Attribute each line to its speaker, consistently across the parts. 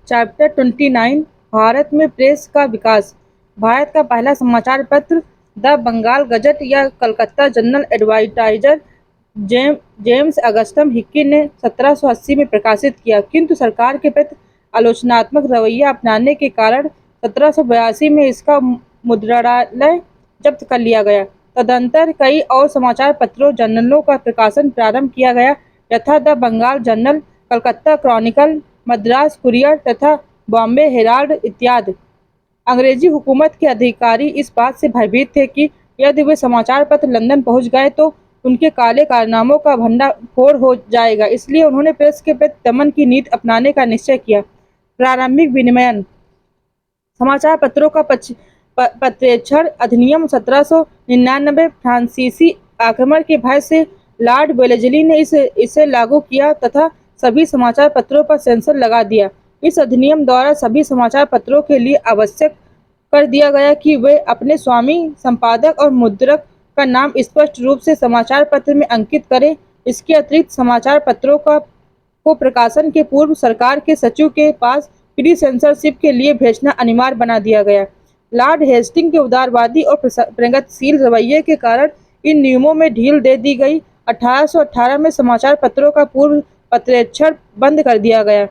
Speaker 1: Chapter 29 Bharat में press का विकास। भारत का पहला समाचार पत्र द बंगाल गजट या Calcutta general advertiser James Augustus Hicky ने 1780 में प्रकाशित किया, किंतु सरकार के प्रति आलोचनात्मक रवैया अपनाने के कारण 1782 में इसका मुद्रणालय जब्त कर लिया गया। तदंतर कई और समाचार पत्रों जर्नलों का प्रकाशन प्रारंभ किया गया, यथा the Bengal Journal, Calcutta Chronicle, Madras Courier तथा बॉम्बे हेराल्ड इत्यादि। अंग्रेजी हुकूमत के अधिकारी इस बात से भयभीत थे कि यदि वे समाचार पत्र लंदन पहुंच गए तो उनके काले कारनामों का भंडाफोड़ हो जाएगा, इसलिए उन्होंने प्रेस के प्रति दमन की नीति अपनाने का निश्चय किया। प्रारंभिक विनियमन। समाचार पत्रों का पत्रेक्षण अधिनियम 1799 फ्रांसीसी आक्रमण के भय से लॉर्ड वेलेस्ली ने इसे लागू किया तथा सभी समाचार पत्रों पर सेंसर लगा दिया। इस अधिनियम द्वारा सभी समाचार पत्रों के लिए आवश्यक कर दिया गया कि वे अपने स्वामी, संपादक और मुद्रक का नाम स्पष्ट रूप से समाचार पत्र में अंकित करें। इसके अतिरिक्त समाचार पत्रों को प्रकाशन के पूर्व सरकार के सचिव के पास प्री सेंसरशिप के लिए भेजना अनिवार्य बना दिया गया। लॉर्ड हेस्टिंग के उदारवादी और प्रगतिशील रवैये के कारण इन नियमों में ढील दे दी गई। 1818 में समाचार पत्रों का पूर्व पत्रेक्षण बंद कर दिया गया।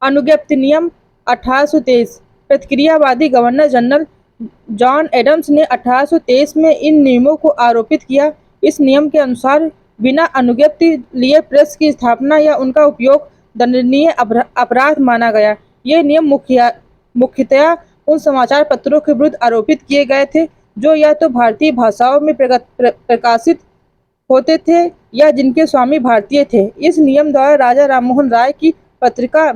Speaker 1: अनुज्ञप्ति नियम 1823। प्रतिक्रियावादी गवर्नर जनरल जॉन एडम्स ने 1823 में इन नियमों को आरोपित किया। इस नियम के अनुसार बिना अनुज्ञप्ति लिए प्रेस की स्थापना या उनका उपयोग दंडनीय अपराध माना गया। ये नियम मुख्यतया उन समाचार पत्रों के विरुद्ध आरोपित किए गए थे जो या तो भारतीय भाषाओं में प्रकाशित होते थे या जिनके स्वामी भारतीय थे। इस नियम द्वारा राजा राममोहन राय की पत्रिका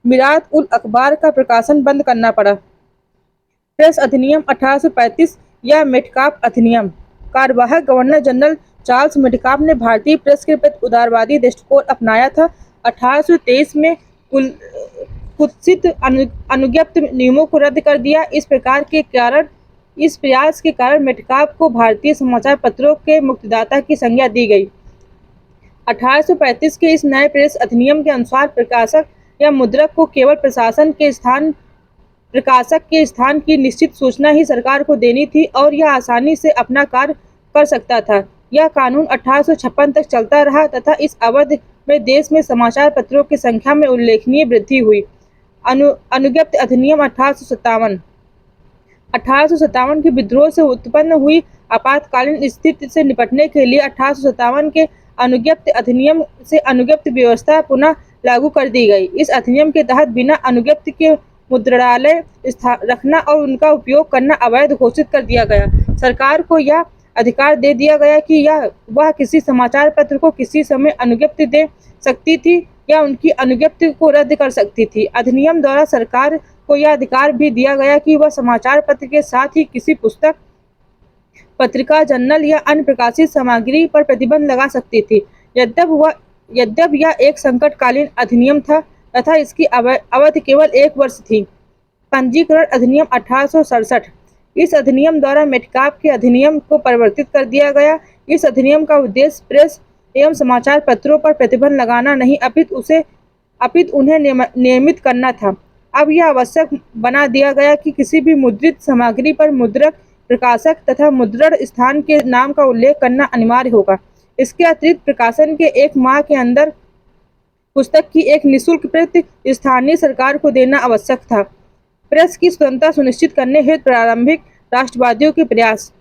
Speaker 1: मिरात उल अखबार का प्रकाशन बंद करना पड़ा। प्रेस अधिनियम 1835 या मेटकाफ अधिनियम। कार्यवाहक गवर्नर जनरल चार्ल्स मेटकाफ ने भारतीय प्रेस के प्रति उदारवादी दृष्टिकोण अपनाया था। 1823 में कुत्सित अनुज्ञप्ति नियमों को रद्द कर दिया। इस प्रयास के कारण मेटकाफ को भारतीय समाचार पत्रों के मुक्तिदाता की संज्ञा दी गई। 1835 के इस नए प्रेस अधिनियम के अनुसार प्रकाशक या मुद्रक को केवल प्रकाशक के स्थान की निश्चित सूचना ही सरकार को देनी थी और यह आसानी से अपना कार्य कर सकता था। यह कानून 1856 तक चलता रहा तथा इस अवधि में देश में समाचार पत्रों की संख्या में उल्लेखनीय वृद्धि हुई। अनुज्ञप्ति अधिनियम 1857। 1857 के विद्रोह से उत्पन्न हुई आपातकालीन स्थिति से निपटने के लिए 1857 के अनुज्ञप्ति अधिनियम से अनुज्ञप्ति व्यवस्था पुनः लागू कर दी गई। इस अधिनियम के तहत बिना अनुज्ञप्ति के मुद्रणालय रखना और उनका उपयोग करना अवैध घोषित कर दिया गया। सरकार को यह अधिकार दे दिया गया कि वह किसी समाचार पत्र को किसी समय अनुज्ञप्ति दे सकती थी या उनकी अनुज्ञप्ति को रद्द कर सकती थी। अधिनियम द्वारा सरकार को यह अधिकार भी दिया गया कि वह समाचार पत्र के साथ ही किसी पुस्तक, पत्रिका, जर्नल या अन्य प्रकाशित सामग्री पर प्रतिबंध लगा सकती थी। यद्यपि यह एक संकटकालीन अधिनियम था तथा इसकी अवधि केवल 1 वर्ष थी। पंजीकरण अधिनियम 1867। इस अधिनियम द्वारा मेटकाफ के अधिनियम को परिवर्तित कर दिया गया। इस अधिनियम का उद्देश्य प्रेस एवं समाचार पत्रों पर प्रतिबंध लगाना नहीं अपितु उन्हें नियमित करना था। अब यह आवश्यक बना दिया गया कि किसी भी मुद्रित सामग्री पर मुद्रक, प्रकाशक तथा मुद्रण स्थान के नाम का उल्लेख करना अनिवार्य होगा। इसके अतिरिक्त प्रकाशन के 1 माह के अंदर पुस्तक की एक निःशुल्क प्रति स्थानीय सरकार को देना आवश्यक था। प्रेस की स्वतंत्रता सुनिश्चित करने हेतु प्रारंभिक राष्ट्रवादियों के प्रयास।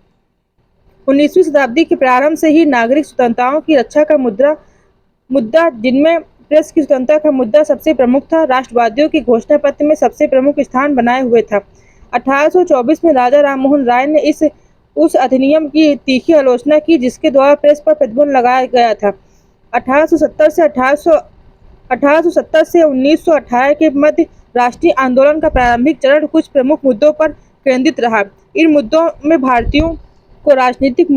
Speaker 1: 19वीं शताब्दी के प्रारंभ से ही नागरिक स्वतंत्रताओं की रक्षा का मुद्दा, जिनमें प्रेस की स्वतंत्रता का मुद्दा सबसे प्रमुख था, राष्ट्रवादियों के घोषणा पत्र में सबसे प्रमुख स्थान बनाए हुए था। 1824 में राजा राममोहन राय ने उस अधिनियम की तीखी आलोचना की जिसके द्वारा प्रेस पर प्रतिबंध लगाया गया था। 1870 से 1918 के मध्य राष्ट्रीय आंदोलन का प्रारंभिक चरण कुछ प्रमुख मुद्दों पर केंद्रित रहा। इन मुद्दों में भारतीयों को राजनीतिक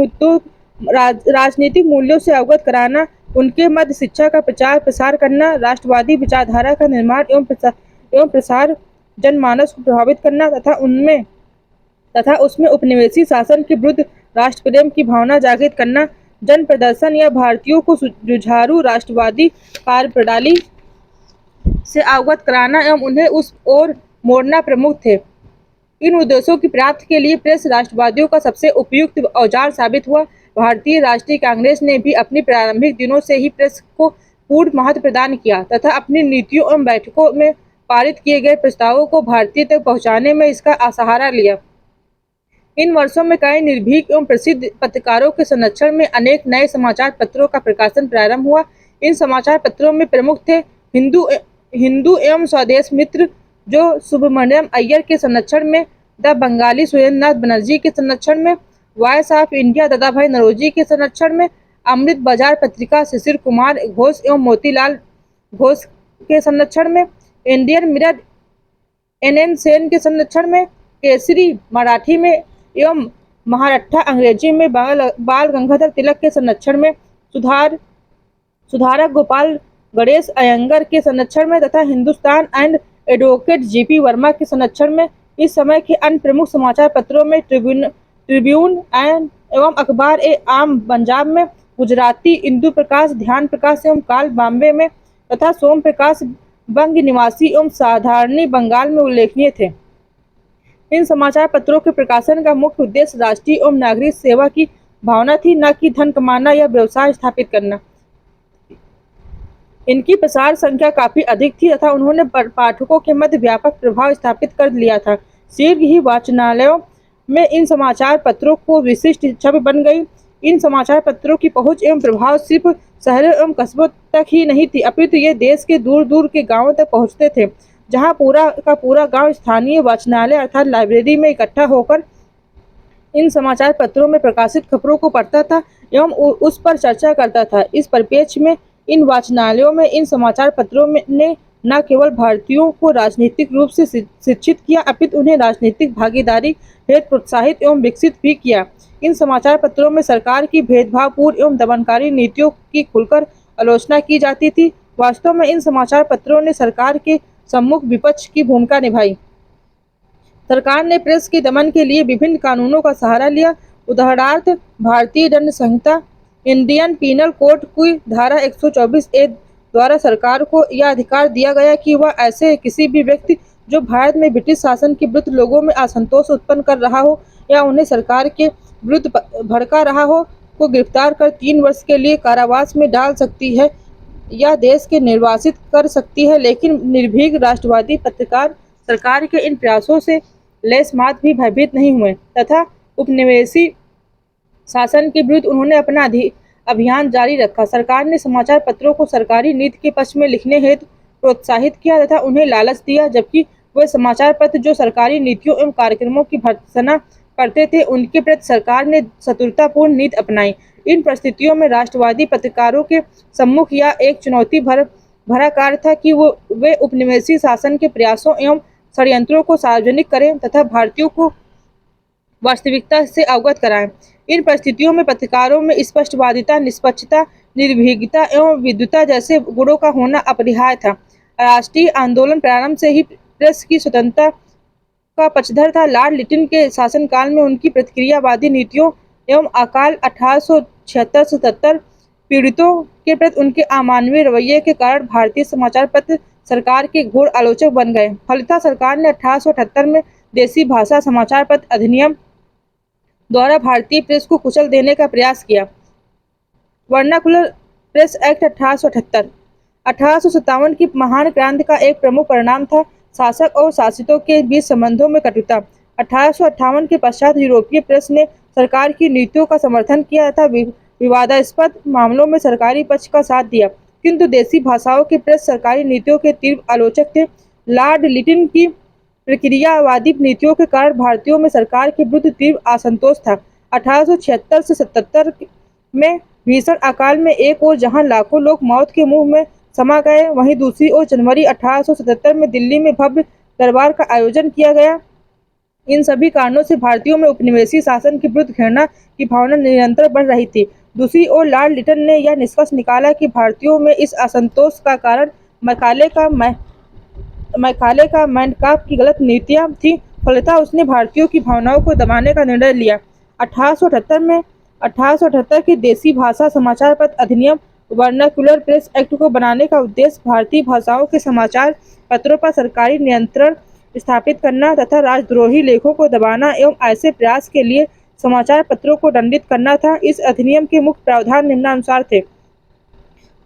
Speaker 1: मूल्यों से अवगत कराना, उनके मध्य शिक्षा का प्रचार प्रसार करना, राष्ट्रवादी विचारधारा का निर्माण एवं प्रसार, जनमानस को प्रभावित करना तथा उसमें उपनिवेशी शासन के विरुद्ध राष्ट्र प्रेम की भावना जागृत करना, जन प्रदर्शन या भारतीयों को जुझारू राष्ट्रवादी कार्यप्रणाली से अवगत कराना एवं उन्हें उस ओर मोड़ना प्रमुख थे। इन उद्देश्यों की प्राप्ति के लिए प्रेस राष्ट्रवादियों का सबसे उपयुक्त औजार साबित हुआ। भारतीय राष्ट्रीय कांग्रेस ने भी अपने प्रारंभिक दिनों से ही प्रेस को पूर्ण महत्व प्रदान किया तथा अपनी नीतियों एवं बैठकों में पारित किए गए प्रस्तावों को भारतीय तक पहुंचाने में इसका सहारा लिया। इन वर्षों में कई निर्भीक एवं प्रसिद्ध पत्रकारों के संरक्षण में अनेक नए समाचार पत्रों का प्रकाशन प्रारंभ हुआ। इन समाचार पत्रों में प्रमुख थे हिंदू एवं स्वदेश मित्र, जो सुब्रमण्यम अय्यर के संरक्षण में, द बंगाली सुरेंद्रनाथ बनर्जी के संरक्षण में, Voice of India Dadabhai Naoroji के संरक्षण में, अमृत बाजार पत्रिका शिशिर कुमार घोष एवं मोतीलाल घोष के संरक्षण में, इंडियन मिरर NN सेन के संरक्षण में, केसरी मराठी में एवं महाराष्ट्र अंग्रेजी में बाल गंगाधर तिलक के संरक्षण में, सुधारक गोपाल गणेश अयंगर के संरक्षण में तथा Hindustan and advocate GP Verma के संरक्षण में। इस समय के अन्य प्रमुख समाचार पत्रों में ट्रिब्यून एवं अखबार ए आम पंजाब में, गुजराती इंदु प्रकाश, ध्यान प्रकाश एवं काल बॉम्बे में तथा सोम प्रकाश बंग निवासी एवं साधारणी बंगाल में उल्लेखनीय थे। इन समाचार पत्रों के प्रकाशन का मुख्य उद्देश्य राष्ट्रीय एवं नागरिक सेवा की भावना थी, न कि धन कमाना या व्यवसाय स्थापित करना। इनकी प्रसार संख्या काफी अधिक थी तथा उन्होंने पाठकों के मध्य व्यापक प्रभाव स्थापित कर लिया था। शीघ्र ही वाचनालयों में इन समाचार पत्रों को विशिष्ट छवि बन गई। इन समाचार पत्रों की पहुंच एवं प्रभाव सिर्फ शहरों एवं कस्बों तक ही नहीं थी, अपितु ये देश के दूर दूर के गांवों तक पहुंचते थे, जहां पूरा का पूरा गांव स्थानीय वाचनालय अर्थात लाइब्रेरी में इकट्ठा होकर इन समाचार पत्रों में प्रकाशित खबरों को पढ़ता था एवं उस पर चर्चा करता था। इस परिप्रेक्ष्य में इन वाचनालयों में इन समाचार पत्रों ने न केवल भारतीयों को राजनीतिक रूप से शिक्षित किया, अपितु उन्हें राजनीतिक भागीदारी हेतु प्रोत्साहित एवं विकसित भी किया। इन समाचार पत्रों में सरकार की भेदभावपूर्ण एवं दमनकारी नीतियों की खुलकर आलोचना की जाती थी। वास्तव में इन समाचार पत्रों ने सरकार के सम्मुख विपक्ष की भूमिका निभाई। सरकार ने प्रेस के दमन के लिए विभिन्न कानूनों का सहारा लिया। उदाहरणार्थ, भारतीय दंड संहिता, इंडियन पीनल कोड की धारा 124A द्वारा सरकार को यह अधिकार दिया गया कि वह ऐसे किसी भी व्यक्ति जो भारत में ब्रिटिश शासन के विरुद्ध लोगों में असंतोष उत्पन्न कर रहा हो या उन्हें सरकार के विरुद्ध भड़का रहा हो को गिरफ्तार कर 3 वर्ष के लिए कारावास में डाल सकती है या देश के निर्वासित कर सकती है। लेकिन निर्भीक राष्ट्रवादी पत्रकार सरकार के इन प्रयासों से लेशमात्र भी भयभीत नहीं हुए तथा उपनिवेशी शासन के विरुद्ध उन्होंने अपना अभियान जारी रखा। सरकार ने समाचार पत्रों को सरकारी नीति के पक्ष में लिखने हेतु प्रोत्साहित किया तथा उन्हें लालच दिया, जबकि वे समाचार पत्र जो सरकारी नीतियों एवं कार्यक्रमों की भर्त्सना करते थे उनके प्रति सरकार ने शत्रुतापूर्ण नीति अपनाई। इन परिस्थितियों में राष्ट्रवादी पत्रकारों के सम्मुख यह एक चुनौती भरा कार्य था कि वे उपनिवेशी शासन के प्रयासों एवं षड्यंत्रों को सार्वजनिक करें तथा भारतीयों को वास्तविकता से अवगत कराएं। इन परिस्थितियों में पत्रकारों में स्पष्टवादिता, निष्पक्षता, निर्भीकता एवं विद्वता जैसे गुणों का होना अपरिहार्य था। राष्ट्रीय आंदोलन प्रारंभ से ही प्रेस की स्वतंत्रता का पक्षधर था। लॉर्ड लिटिल के शासनकाल में उनकी प्रतिक्रियावादी नीतियों एवं अकाल 1876-77 पीड़ितों के प्रति उनके अमानवीय रवैये के कारण भारतीय समाचार पत्र सरकार के घोर आलोचक बन गए। फलतः सरकार ने 1878 में देसी भाषा समाचार पत्र अधिनियम द्वारा भारतीय प्रेस को कुचल देने का प्रयास किया। वर्नाकुलर प्रेस एक्ट 1878 1857 की महान क्रांति का एक प्रमुख परिणाम था शासक और शासितों के बीच संबंधों में कटुता। 1858 के पश्चात यूरोपीय प्रेस ने सरकार की नीतियों का समर्थन किया तथा विवादास्पद मामलों में सरकारी पक्ष का साथ दिया, किंतु देसी भाषाओं के प्रेस सरकारी नीतियों के तीव्र आलोचक थे। लॉर्ड लिटिल की प्रक्रियावादी नीतियों के कारण भारतीयों में सरकार के विरुद्ध तीव्र असंतोष था। 1876 से 77 में भीषण अकाल में एक ओर जहां लाखों लोग मौत के मुंह में समा गए, वहीं दूसरी ओर जनवरी 1877 में दिल्ली में भव्य दरबार का आयोजन किया गया। इन सभी कारणों से भारतीयों में उपनिवेशी शासन के विरुद्ध घृणा की भावना निरंतर बढ़ रही थी। दूसरी ओर लॉर्ड लिटिल ने यह निष्कर्ष निकाला कि भारतीयों में इस असंतोष का कारण मैकाले का मैनकाफ की गलत नीतियां थी। फलतः उसने भारतीयों की भावनाओं को दबाने का निर्णय लिया। 1878 की देसी भाषा समाचार पत्र अधिनियम वर्नाक्युलर प्रेस एक्ट को बनाने का उद्देश्य भारतीय भाषाओं के समाचार पत्रों पर सरकारी नियंत्रण स्थापित करना तथा राजद्रोही लेखों को दबाना एवं ऐसे प्रयास के लिए समाचार पत्रों को दंडित करना था। इस अधिनियम के मुख्य प्रावधान निम्नानुसार थे।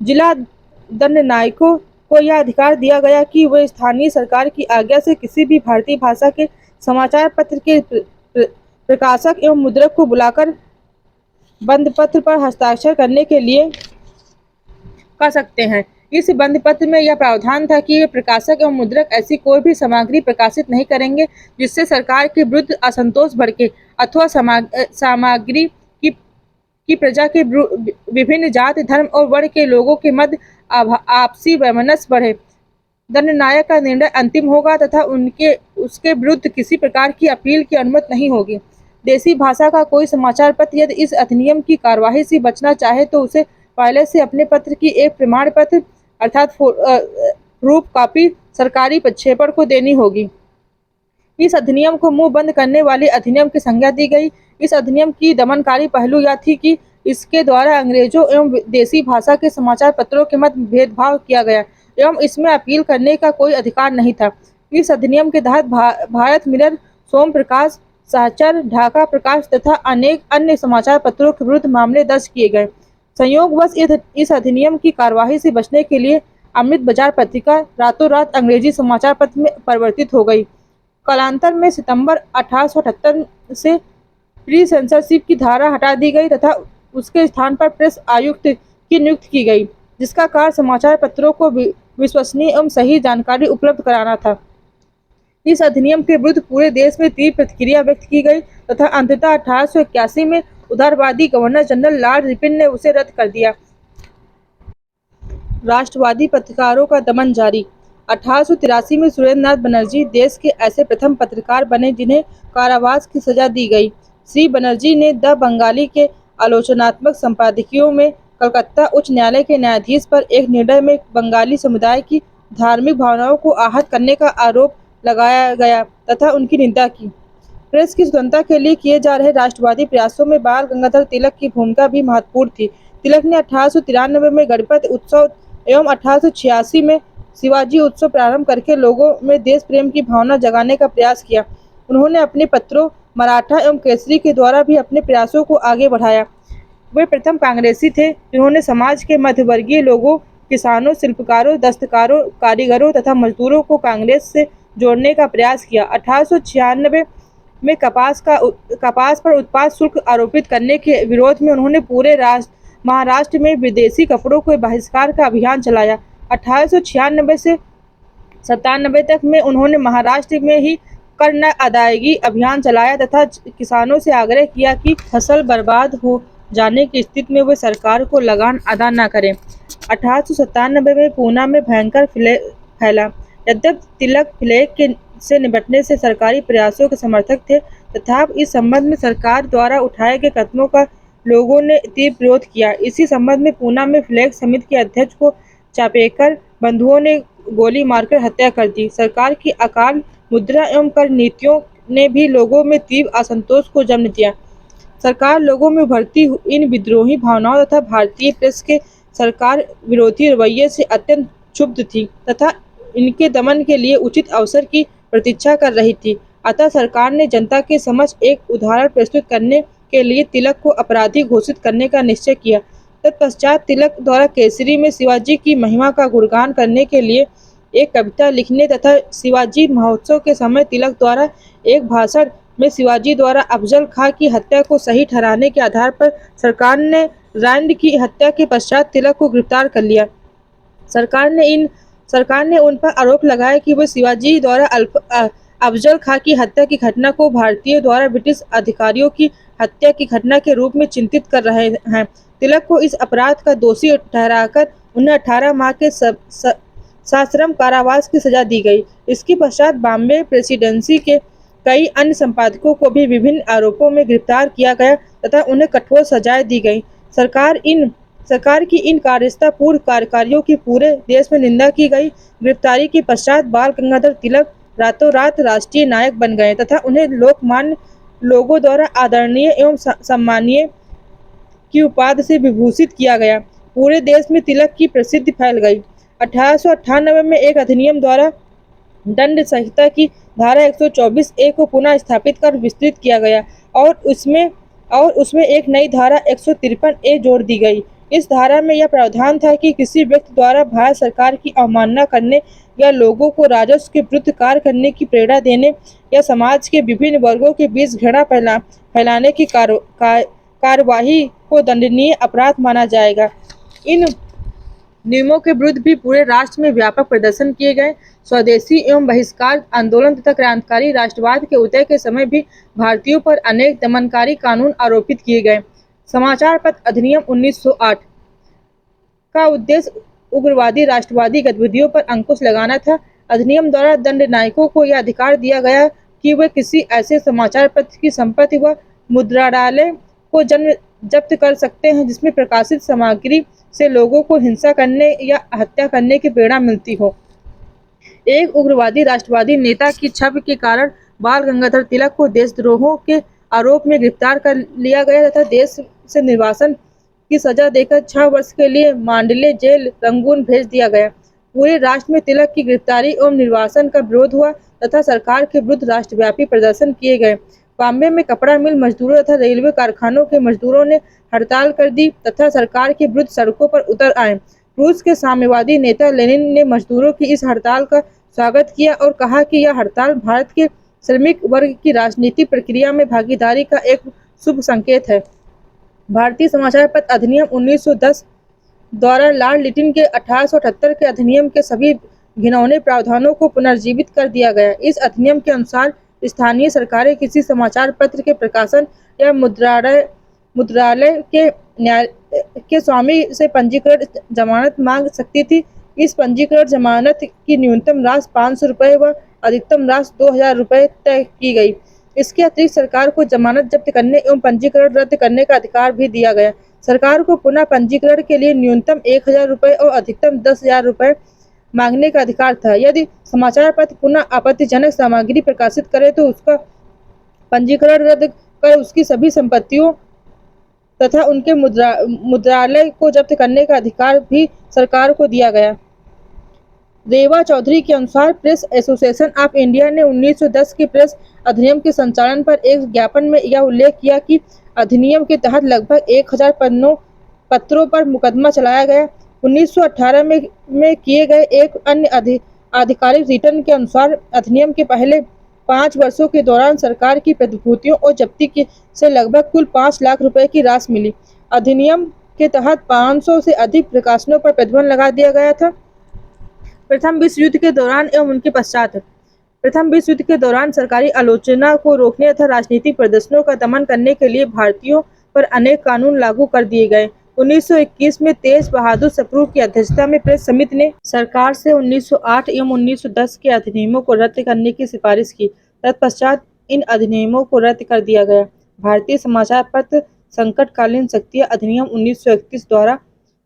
Speaker 1: जिला दंडनायकों को यह अधिकार दिया गया कि वे स्थानीय सरकार की आज्ञा से किसी भी भारतीय भाषा के समाचार पत्र के प्रकाशक एवं मुद्रक को बुलाकर बंद पत्र पर हस्ताक्षर करने के लिए कर सकते हैं। इस बंद पत्र में यह प्रावधान था कि वे प्रकाशक एवं मुद्रक ऐसी कोई भी सामग्री प्रकाशित नहीं करेंगे जिससे सरकार के विरुद्ध असंतोष भड़के अथवा सामग्री की प्रजा के विभिन्न जाति, धर्म और वर्ग के लोगों के मध्य आपसी वैमनस्य बढ़े। दंडनायक का निर्णय अंतिम होगा तथा उसके विरुद्ध किसी प्रकार की अपील की अनुमति नहीं होगी। देसी भाषा का कोई समाचार पत्र यदि इस अधिनियम की कार्यवाही से बचना चाहे तो उसे पहले से अपने पत्र की एक प्रमाण पत्र अर्थात प्रूफ कॉपी सरकारी प्रक्षेपण को देनी होगी। इस अधिनियम को मुंह बंद करने वाले अधिनियम की संज्ञा दी गई। इस अधिनियम की दमनकारी पहलू यह थी कि इसके द्वारा अंग्रेजों एवं देसी भाषा के समाचार पत्रों के मध्य भेदभाव किया गया एवं इसमें अपील करने का कोई अधिकार नहीं था। इस अधिनियम के तहत भारत मिरर, सोम प्रकाश, सहचर, ढाका प्रकाश तथा अनेक अन्य समाचार पत्रों के विरुद्ध मामले दर्ज किए गए। संयोगवश इस अधिनियम की कार्यवाही से बचने के लिए अमृत बाजार पत्रिका रातों रात अंग्रेजी समाचार पत्र में परिवर्तित हो गई। कालांतर में सितंबर 1878 से प्री सेंसरशिप की धारा हटा दी गई तथा उसके स्थान पर प्रेस आयुक्त की नियुक्ति की गई, जिसका कार्य समाचार पत्रों को विश्वसनीय एवं सही जानकारी उपलब्ध कराना था। इस अधिनियम के विरुद्ध पूरे देश में तीव्र प्रतिक्रिया व्यक्त की गई तथा अंततः 1881 में उदारवादी गवर्नर जनरल लॉर्ड रिपन ने उसे रद्द कर दिया। राष्ट्रवादी पत्रकारों का दमन जारी। 1883 में सुरेंद्र नाथ बनर्जी देश के ऐसे प्रथम पत्रकार बने जिन्हें कारावास की सजा दी गई। श्री बनर्जी ने द बंगाली के आलोचनात्मक संपादकीयों में कलकत्ता उच्च न्यायालय के न्यायाधीश पर एक निर्णय में बंगाली समुदाय की धार्मिक भावनाओं को आहत करने का आरोप लगाया गया तथा उनकी निंदा की। प्रेस की स्वतंत्रता के लिए किए जा रहे राष्ट्रवादी प्रयासों में बाल गंगाधर तिलक की भूमिका भी महत्वपूर्ण थी। तिलक ने 1893 में गणपति उत्सव एवं 1886 में शिवाजी उत्सव प्रारंभ करके लोगों में देश प्रेम की भावना जगाने का प्रयास किया। उन्होंने अपने पत्रों मराठा एवं केसरी के द्वारा भी अपने प्रयासों को आगे बढ़ाया। वे प्रथम कांग्रेसी थे जिन्होंने समाज के मध्यवर्गीय लोगों, किसानों, शिल्पकारों, दस्तकारों, कारीगरों तथा मजदूरों को कांग्रेस से जोड़ने का प्रयास किया। 1896 में कपास पर उत्पाद शुल्क आरोपित करने के विरोध में उन्होंने पूरे महाराष्ट्र में विदेशी कपड़ों के बहिष्कार का अभियान चलाया। 1896 से 97 तक में उन्होंने महाराष्ट्र में ही कर न अदायगी अभियान चलाया तथा किसानों से आग्रह किया कि फसल बर्बाद हो जाने की स्थिति में वे सरकार को लगान अदा न करें। 1897 में पूना में भयंकर फैला। यद्यपि तिलक प्लेग से निपटने से सरकारी प्रयासों के समर्थक थे तथापि इस संबंध में सरकार द्वारा उठाए गए कदमों का लोगों ने तीव्र विरोध किया। इसी संबंध में पूना में फ्लैग समिति के अध्यक्ष को चापेकर बंधुओं ने गोली मारकर हत्या कर दी। सरकार की अकाल मुद्रा एवं कर नीतियों ने भी लोगों में तीव्र असंतोष को जन्म दिया। सरकार लोगों में उभरती इन विद्रोही भावनाओं तथा भारतीय प्रेस के सरकार विरोधी रवैये से अत्यंत क्षुब्ध थी तथा इनके दमन के लिए उचित अवसर की प्रतीक्षा कर रही थी। अतः सरकार ने जनता के समक्ष एक उदाहरण प्रस्तुत करने के लिए तिलक को अपराधी घोषित करने का निश्चय किया। तत्पश्चात तिलक द्वारा केसरी में शिवाजी की महिमा का गुणगान करने के लिए एक कविता लिखने तथा शिवाजी महोत्सव के समय तिलक द्वारा एक भाषण में शिवाजी द्वारा अफजल खां की हत्या को सही ठहराने के आधार पर सरकार ने रैंड की हत्या के पश्चात तिलक को गिरफ्तार कर लिया। सरकार ने उन पर आरोप लगाया कि वे शिवाजी द्वारा अफजल खां की हत्या की घटना को भारतीयों द्वारा ब्रिटिश अधिकारियों की हत्या की घटना के रूप में चिंतित कर रहे हैं। तिलक को इस अपराध का दोषी ठहराकर उन्हें 18 माह के सश्रम कारावास की सजा दी गई। इसके पश्चात बॉम्बे प्रेसिडेंसी के कई अन्य संपादकों को भी विभिन्न आरोपों में गिरफ्तार किया गया तथा उन्हें कठोर सजाएं दी गई। सरकार की इन कार्यपूर्ण कार्यकारियों की पूरे देश में निंदा की गई। गिरफ्तारी के पश्चात बाल गंगाधर तिलक रातों रात राष्ट्रीय नायक बन गए तथा उन्हें लोकमान्य लोगों द्वारा आदरणीय एवं सम्मानीय की उपाधि से विभूषित किया गया। पूरे देश में तिलक की प्रसिद्धि फैल गई। 1898 में एक अधिनियम द्वारा दंड संहिता की धारा 124 ए को पुनः स्थापित कर विस्तृत किया गया और उसमें एक नई धारा 153 ए जोड़ दी गई। इस धारा में यह प्रावधान था कि किसी व्यक्ति द्वारा भारत सरकार की अवमानना करने या लोगों को राजस्व के विरुद्ध कार्य करने की प्रेरणा देने या समाज के विभिन्न वर्गों के बीच घृणा फैलाने की कार्यवाही को दंडनीय अपराध माना जाएगा। इन नियमों के विरुद्ध भी पूरे राष्ट्र में व्यापक प्रदर्शन किए गए। स्वदेशी एवं बहिष्कार आंदोलन तथा क्रांतिकारी राष्ट्रवाद के उदय के समय भी भारतीयों पर अनेक दमनकारी कानून आरोपित किए गए। समाचार पत्र अधिनियम 1908 का उद्देश्य उग्रवादी राष्ट्रवादी गतिविधियों पर अंकुश लगाना था। अधिनियम द्वारा दंड नायकों को यह अधिकार दिया गया कि वे किसी ऐसे समाचार पत्र की संपत्ति व मुद्रणालय को जब्त कर सकते हैं जिसमें प्रकाशित सामग्री से लोगों को हिंसा करने या हत्या करने की प्रेरणा मिलती हो। एक उग्रवादी राष्ट्रवादी नेता की छवि के कारण बाल गंगाधर तिलक को देशद्रोह के आरोप में गिरफ्तार कर लिया गया तथा देश से निर्वासन की सजा देकर 6 वर्ष के लिए मांडले जेल रंगून भेज दिया गया। पूरे राष्ट्र में तिलक की गिरफ्तारी एवं निर्वासन का विरोध हुआ तथा सरकार के विरुद्ध राष्ट्रव्यापी प्रदर्शन किए गए। बॉम्बे में कपड़ा मिल मजदूरों तथा रेलवे कारखानों के मजदूरों ने हड़ताल कर दी तथा सरकार के विरुद्ध सड़कों पर उतर आए। रूस के साम्यवादी नेता लेनिन ने मजदूरों की इस हड़ताल का स्वागत किया और कहा कि यह हड़ताल भारत के श्रमिक वर्ग की राजनीतिक प्रक्रिया में भागीदारी का एक शुभ संकेत है। भारतीय समाचार पत्र अधिनियम 1910 द्वारा लॉर्ड लिटिल के 1878 के अधिनियम के सभी घिनौने प्रावधानों को पुनर्जीवित कर दिया गया। इस अधिनियम के अनुसार स्थानीय सरकारें किसी समाचार पत्र के प्रकाशन या मुद्रणालय के स्वामी से पंजीकृत जमानत मांग सकती थी। इस पंजीकृत जमानत की न्यूनतम राशि 500 रुपये व अधिकतम राशि 2000 रुपये तय की गई। इसके अतिरिक्त सरकार को जमानत जब्त करने एवं पंजीकरण रद्द करने का अधिकार भी दिया गया। सरकार को पुनः पंजीकरण के लिए न्यूनतम 1000 रुपये और अधिकतम 10,000 रुपये मांगने का अधिकार था। यदि समाचार पत्र पुनः आपत्तिजनक सामग्री प्रकाशित करे तो उसका पंजीकरण रद्द कर उसकी सभी संपत्तियों तथा उनके मुद्रालय को जब्त करने का अधिकार भी सरकार को दिया गया। रेवा चौधरी के अनुसार प्रेस एसोसिएशन ऑफ इंडिया ने 1910 के प्रेस अधिनियम के संचालन पर एक ज्ञापन में यह उल्लेख किया कि अधिनियम के तहत लगभग 1000 पत्रों पर मुकदमा चलाया गया। 1918 में किए गए एक अन्य आधिकारिक रिटर्न के अनुसार अधिनियम के पहले 5 वर्षों के दौरान सरकार की प्रतिभूतियों और जब्ती से लगभग कुल 5 लाख रुपए की राशि मिली। अधिनियम के तहत 500 से अधिक प्रकाशनों पर प्रतिबंध लगा दिया गया था। प्रथम विश्व युद्ध के दौरान एवं उनके पश्चात प्रथम विश्व युद्ध के दौरान सरकारी आलोचना को रोकने तथा राजनीतिक प्रदर्शनों का दमन करने के लिए भारतीयों पर अनेक कानून लागू कर दिए गए। 1921 में तेज बहादुर सप्रू की अध्यक्षता में प्रेस समिति ने सरकार से 1908 एवं 1910 के अधिनियमों को रद्द करने की सिफारिश की। तत्पश्चात इन अधिनियमों को रद्द कर दिया गया। भारतीय समाचार पत्र संकटकालीन शक्तियां अधिनियम 1931 द्वारा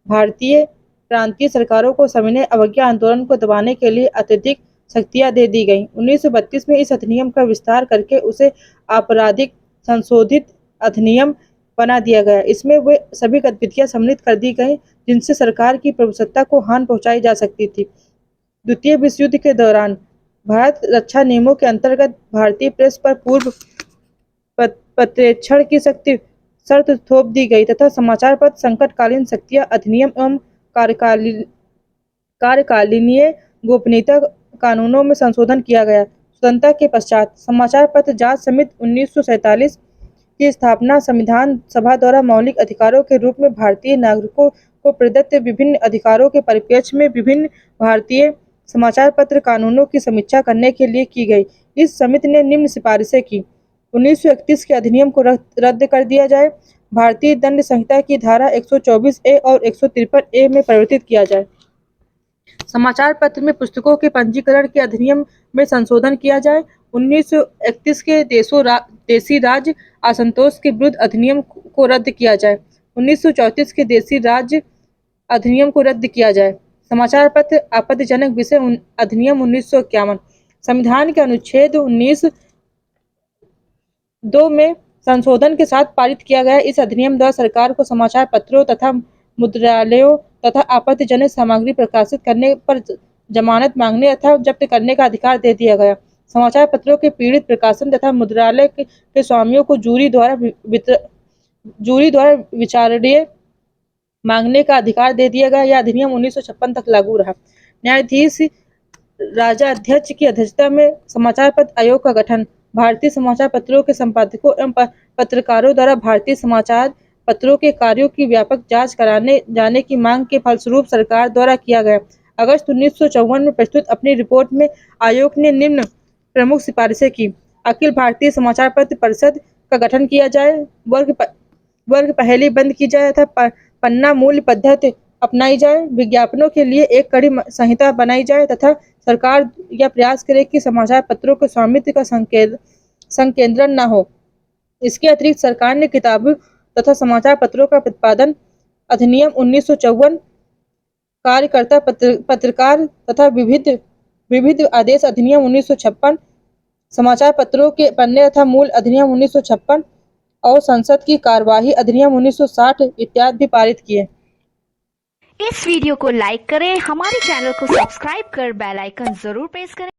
Speaker 1: भारतीय प्रांतीय सरकारों को सविनय अवज्ञा आंदोलन को दबाने के लिए अत्यधिक शक्तियां दे दी गईं। 1932 में इस अधिनियम का विस्तार करके उसे आपराधिक संशोधित अधिनियम बना दिया गया। इसमें वे सभी गतिविधियां सम्मिलित कर दी गईं जिनसे सरकार की प्रभुसत्ता को हानि पहुंचाई जा सकती थी। द्वितीय विश्व युद्ध के दौरान भारत रक्षा नियमों के अंतर्गत भारतीय प्रेस पर पूर्व प्रतिरक्षण की शर्त थोप दी गई तथा समाचार पत्र संकटकालीन शक्तियां अधिनियम एवं कार्यकालीन गोपनीयता कानूनों में संशोधन किया गया। स्वतंत्रता के पश्चात समाचार पत्र जांच समिति 1947 की स्थापना संविधान सभा द्वारा मौलिक अधिकारों के रूप में भारतीय नागरिकों को प्रदत्त विभिन्न अधिकारों के परिप्रेक्ष्य में विभिन्न भारतीय समाचार पत्र कानूनों की समीक्षा करने के लिए की गई। इस समिति ने निम्न सिफारिशें की। 1931 के अधिनियम को रद्द कर दिया जाए। भारतीय दंड संहिता की धारा 124 ए और 153 ए में परिवर्तित किया जाए। समाचार पत्र में पुस्तकों के पंजीकरण के अधिनियम में संशोधन किया जाए। 1931 के देशी राज्य असंतोष के विरुद्ध अधिनियम को रद्द किया जाए। 1934 के देशी राज्य अधिनियम को रद्द किया जाए। समाचार पत्र आपत्तिजनक विषय अधिनियम 1951 संविधान के अनुच्छेद 19(2) में संशोधन के साथ पारित किया गया। इस अधिनियम द्वारा सरकार को समाचार पत्रों तथा मुद्रणालयों तथा आपत्तिजनक सामग्री प्रकाशित करने पर जमानत मांगने तथा जब्त करने का अधिकार दे दिया गया। समाचार पत्रों के पीड़ित प्रकाशन तथा मुद्रणालय के स्वामियों को जूरी द्वारा विचारणीय मांगने का अधिकार दे दिया गया। यह अधिनियम 1956 तक लागू रहा। न्यायाधीश राजा अध्यक्ष की अध्यक्षता में समाचार पत्र आयोग का गठन। भारतीय समाचार पत्रों के संपादकों एवं पत्रकारों द्वारा भारतीय समाचार पत्रों के कार्यों की व्यापक जांच कराने जाने की मांग के फलस्वरूप सरकार द्वारा किया गया। अगस्त 1954 में प्रस्तुत अपनी रिपोर्ट में आयोग ने निम्न प्रमुख सिफारिशें की। अखिल भारतीय समाचार पत्र परिषद का गठन किया जाए, वर्ग पहली बंद की जाए तथा पन्ना मूल्य पद्धति अपनाई जाए, विज्ञापनों के लिए एक कड़ी संहिता बनाई जाए तथा सरकार यह प्रयास करे कि समाचार पत्रों के स्वामित्व का संकेंद्रण न हो। इसके अतिरिक्त सरकार ने किताबों तथा समाचार पत्रों का प्रतिपादन अधिनियम 1954, कार्यकर्ता पत्रकार तथा विविध आदेश अधिनियम 1956, समाचार पत्रों के पन्ने तथा मूल अधिनियम 1956 और संसद की कार्यवाही अधिनियम 1960 इत्यादि भी पारित किए।
Speaker 2: इस वीडियो को लाइक करें, हमारे चैनल को सब्सक्राइब कर बेल आइकन जरूर प्रेस करें।